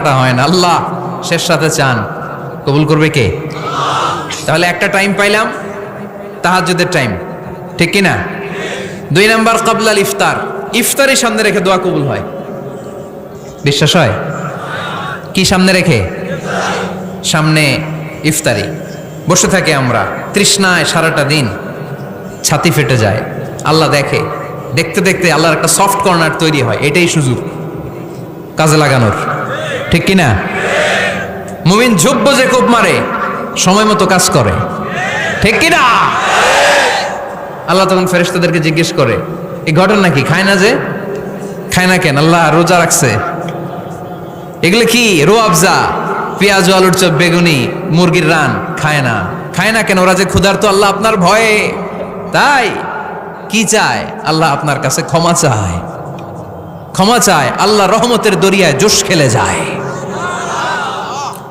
কাটা হয় না। আল্লাহ শেষ রাতে চান, কবুল করবে কে? তাহলে একটা টাইম পাইলাম, তাহাজ্জুদের টাইম, ঠিক কি না? 2 নাম্বার ক্বাবলাল ইফতার, ইফতারি সামনে রেখে দোয়া কবুল হয়। বিশ্বাস হয়? কি সামনে রেখে? সামনে ইফতারি। বসে থাকে আমরা তৃষ্ণায় সারাটা দিন, ছাতি ফেটে যায়। আল্লাহ দেখে, দেখতে দেখতে আল্লাহর একটা সফট কর্নার তৈরি হয়। এটাই সুযোগ কাজে লাগানোর, ঠিক কি না? মুমিন যোগ্য যে কোপ মারে, সময় মতো কাজ করে, ঠিক কি না? আল্লাহ তখন ফেরেশতাদেরকে জিজ্ঞেস করে, এই ঘটনা কি? খায় না যে? খায় না কেন? আল্লাহ রোজা রাখছে। এগুলো কি? রোয়াবজা, পেঁয়াজ আলুর চপ, বেগুনি, মুরগির রান খায় না। খায় না কেন? ওরা যে ক্ষুধার্ত। আল্লাহ আপনার ভয়ে। তাই কি চায়? আল্লাহ আপনার কাছে ক্ষমা চায়, ক্ষমা চায়। আল্লাহ রহমতের দরিয়ায় জোশ খেলে যায়।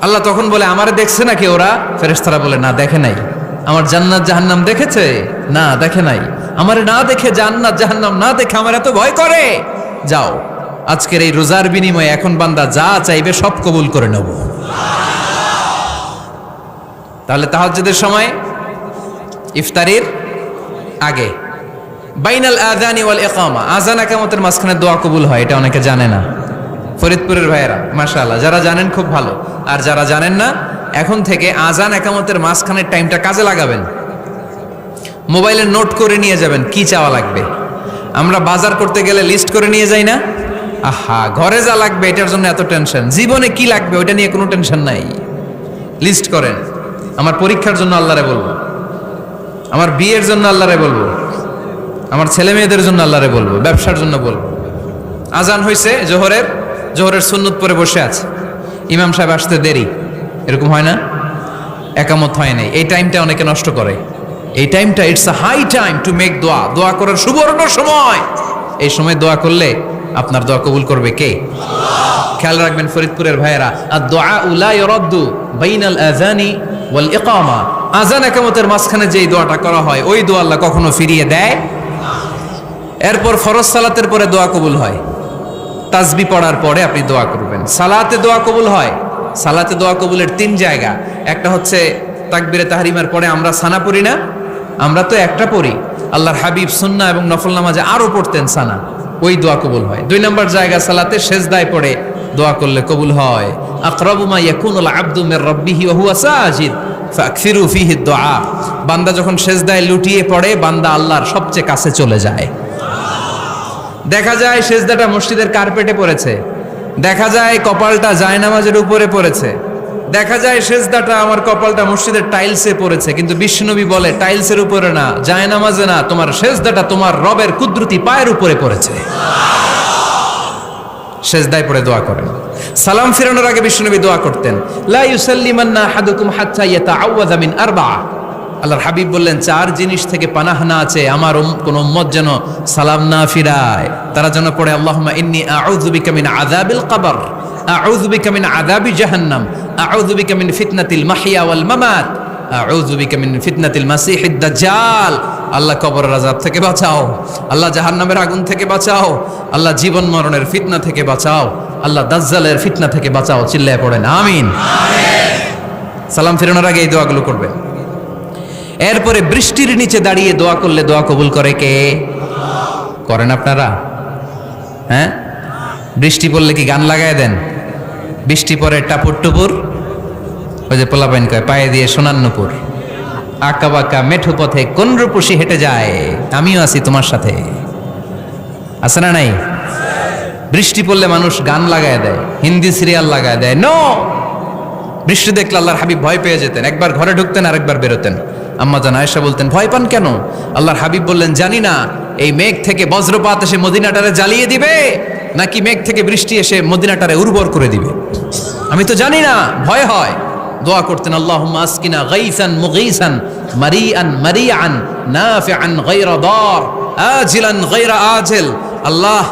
আল্লাহ তখন বলে, আমারে দেখছে নাকি ওরা? ফেরেশতারা বলে, না দেখে নাই। আমার জান্নাত জাহান্নাম দেখেছে? না দেখে নাই। আমারে না দেখে, জান্নাত জাহান্নাম না দেখে আমার এত ভয় করে? যাও, আজকের এই রোজার বিনিময়ে এখন বান্দা যা চাইবে সব কবুল করে নেব। তাহলে তাহাজ্জুদের সময় ইফতারির আগে, বাইনাল আযানি ওয়াল ইকামা, আযান ইকামতের মাঝখানে দোয়া কবুল হয়। এটা অনেকে জানে না। ফরিদপুরের ভাইয়েরা মাশাআল্লাহ, যারা জানেন খুব ভালো। আর যারা জানেন না, এখন থেকে আযান ইকামতের মাঝখানের টাইমটা কাজে লাগাবেন। মোবাইলে নোট করে নিয়ে যাবেন কি চাওয়া লাগবে। আমরা বাজার করতে গেলে লিস্ট করে নিয়ে যাই না? আহা, ঘরে যা লাগবে এটার জন্য এত টেনশন, জীবনে কি লাগবে ওইটা নিয়ে কোনো টেনশন নাই। লিস্ট করেন। আমার পরীক্ষার জন্য আল্লাহরে বলবো, আমার বিয়ের জন্য আল্লাহরে বলবো, আমার ছেলে মেয়েদের জন্য আল্লাহরে বলবো, ব্যবসার জন্য বলবো। আজান হয়েছে জোহরের সুন্নত পরে বসে আছে, ইমাম সাহেব আসতে দেরি, এরকম হয় না? একামত হয় নাই। এই টাইমটা অনেকে নষ্ট করে। এই টাইমটা it's a high time to make দোয়া, দোয়া করার সুবর্ণ সময়। এই সময় দোয়া করলে আপনার দোয়া কবুল করবে কে? খেয়াল রাখবেন ফরিদপুরের ভাইয়েরা, আদ-দুআউ লা ইউরাদ্দু বাইনাল আযানি ওয়াল ইকামা, আযান ইকামতের মাঝখানে যেই দোয়াটা করা হয় ওই দোয়া আল্লাহ কখনো ফিরিয়ে দেয়। এরপর ফরজ সালাতের পরে দোয়া কবুল হয়। তাসবিহ পড়ার পরে আপনি দোয়া করবেন। সালাতে দোয়া কবুল হয়। সালাতে দোয়া কবুলের 3 জায়গা। একটা হচ্ছে তাকবীরে তাহরিমার পরে আমরা সানা পড়ি না? আমরা তো একটা পড়ি। আল্লাহর হাবিব সুন্নাহ এবং নফল নামাজে আরো পড়তেন সানা, ওই দোয়া কবুল হয়। 2 নম্বর জায়গা সালাতে সেজদায় পড়ে দোয়া করলে কবুল হয়। আকরাবু মা ইয়াকুনুল আবদু মির রাব্বিহি ওয়া হুয়া সাজিদ ফাকসিরু ফিহি দুআ, বান্দা যখন সেজদায় লুটিয়ে পড়ে বান্দা আল্লাহর সবচেয়ে কাছে চলে যায়। দেখা যায় সেজদাটা মসজিদের কার্পেটে পড়েছে, দেখা যায় কপালটা জায়নামাজের উপরে পড়েছে, দেখা যায় সেজদাটা আমার কপালটা মসজিদের টাইলসে পড়েছে, কিন্তু বিশ্বনবী বলে টাইলসের উপরে না, জায়নামাজে না, তোমার সেজদাটা তোমার রবের কুদরতি পায়ের উপরে পড়েছে। সেজদায় পড়ে দোয়া করেন। সালাম ফিরানোর আগে বিশ্বনবী দোয়া করতেন, লা ইউসাল্লিমান্না আহাদুকুম হাত্তা ইয়াতাআওয়াযা মিন আরবা। আল্লাহর হাবিব বললেন 4 জিনিস থেকে পানাহ না আছে আমার কোন উম্মত যেন সালাম না ফিরায়। তারা যেন পড়ে, আল্লাহুম্মা ইন্নী আউযু বিকা মিন আযাবিল কবর, আউযু বিকা মিন আযাবি জাহান্নাম, আউযু বিকা মিন ফিতনাতিল মাহইয়া ওয়াল মামাত, আউযু বিকা মিন ফিতনাতিল মাসিহিদ দাজ্জাল। আল্লাহ কবরের আযাব থেকে বাঁচাও, আল্লাহ জাহান্নামের আগুন থেকে বাঁচাও, আল্লাহ জীবন মরণের ফিতনা থেকে বাঁচাও, আল্লাহ দাজ্জালের ফিতনা থেকে বাঁচাও। চিল্লায়ে পড়েন আমিন। সালাম ফিরানোর আগে এই দোয়াগুলো করবেন। এরপরে বৃষ্টির নিচে দাঁড়িয়ে দোয়া করলে দোয়া কবুল করে কে? করেন আপনারা? হ্যাঁ, বৃষ্টি পড়লে কি গান লাগায় দেন? বৃষ্টি পরে টাপুর টুপুর, ওই যে পোলাপাইন কয় পায়ে দিয়ে সোনার নুপুর, আঁকা বাঁকা মেঠো পথে কোন রূপসী হেঁটে যায়, আমিও আছি তোমার সাথে, আছে না নাই? বৃষ্টি পড়লে মানুষ গান লাগায় দেয়, হিন্দি সিরিয়াল লাগায় দেয়। নো, বৃষ্টি দেখলে আল্লাহর হাবিব ভয় পেয়ে যেতেন, একবার ঘরে ঢুকতেন আরেকবার বেরোতেন। আম্মা জান আয়েশা বলতেন, ভয় পান কেন? আল্লাহর হাবিব বললেন, জানি না এই মেঘ থেকে বজ্রপাত এসে মদিনাটারে জ্বালিয়ে দিবে নাকি মেঘ থেকে বৃষ্টি এসে মদিনাটারে উর্বর করে দিবে, আমি তো জানি না, ভয় হয়। দোয়া করতেন, আল্লাহুম্মা আসকিনা গাইসান মুগীসান মারিআন মারিআন নাফিআন গায়রা দার আজিলান গায়রা আজিল। আল্লাহ,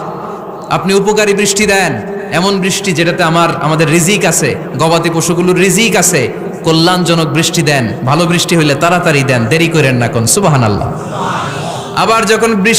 আপনি উপকারী বৃষ্টি দেন, এমন বৃষ্টি যেটাতে আমাদের রিজিক আছে, গবাদি পশুগুলোর রিজিক আছে, কল্যাণজনক বৃষ্টি দেন, ভালো বৃষ্টি হইলে তাড়াতাড়ি দেন, দেরি করেন না কোন। সুবহানাল্লাহ। আবার যখন বৃষ্টি